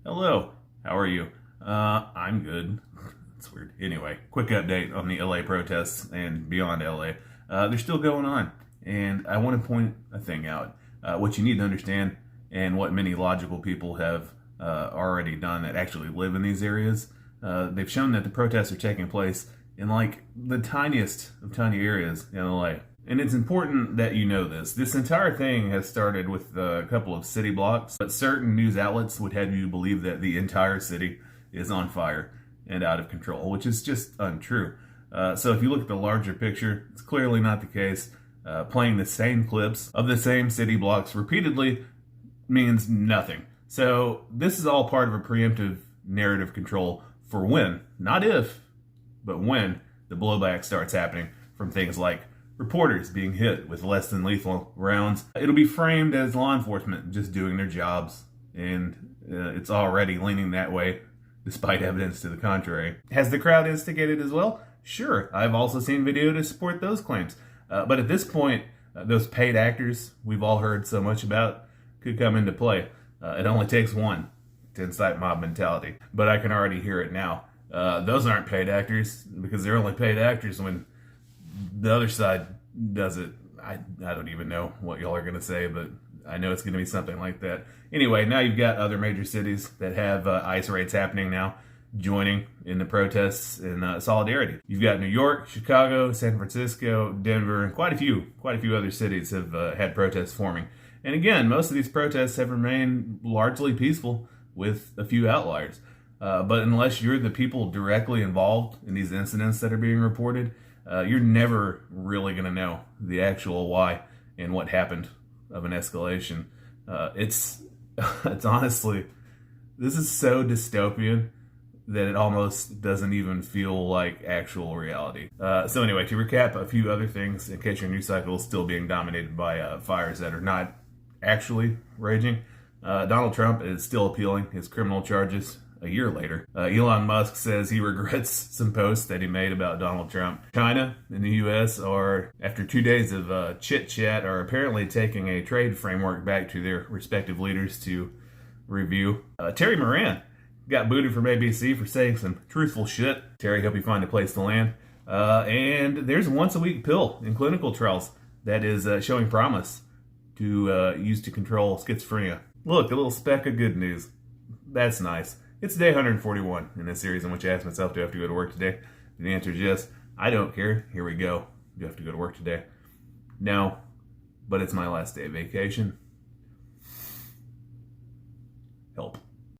Hello, how are you? I'm good. It's weird. Anyway, quick update on the LA protests and beyond LA. They're still going on, and I want to point a thing out. What you need to understand, and what many logical people have already done that actually live in these areas, they've shown that the protests are taking place in like the tiniest of tiny areas in LA. And it's important that you know this. This entire thing has started with a couple of city blocks, but certain news outlets would have you believe that the entire city is on fire and out of control, which is just untrue. So if you look at the larger picture, it's clearly not the case. Playing the same clips of the same city blocks repeatedly means nothing. So this is all part of a preemptive narrative control for when, not if, but when the blowback starts happening from things like reporters being hit with less than lethal rounds. It'll be framed as law enforcement just doing their jobs, and it's already leaning that way, despite evidence to the contrary. Has the crowd instigated as well? Sure, I've also seen video to support those claims. But at this point, those paid actors we've all heard so much about could come into play. It only takes one to incite mob mentality, but I can already hear it now. Those aren't paid actors, because they're only paid actors when the other side does it. I don't even know what y'all are going to say, but I know it's going to be something like that. Anyway, now you've got other major cities that have ICE raids happening now, joining in the protests in solidarity. You've got New York, Chicago, San Francisco, Denver, and quite a few other cities have had protests forming. And again, most of these protests have remained largely peaceful, with a few outliers. But unless you're the people directly involved in these incidents that are being reported, you're never really going to know the actual why and what happened of an escalation. It's honestly, this is so dystopian that it almost doesn't even feel like actual reality. So anyway, to recap a few other things, in case your news cycle is still being dominated by fires that are not actually raging, Donald Trump is still appealing his criminal charges a year later. Elon Musk says he regrets some posts that he made about Donald Trump. China and the U.S. are, after 2 days of chit-chat, are apparently taking a trade framework back to their respective leaders to review. Terry Moran got booted from ABC for saying some truthful shit. Terry, hope you find a place to land. And there's a once-a-week pill in clinical trials that is showing promise to use to control schizophrenia. Look, a little speck of good news. That's nice. It's day 141 in this series in which I asked myself, do I have to go to work today? And the answer is yes. I don't care. Here we go. Do I have to go to work today? No, but it's my last day of vacation.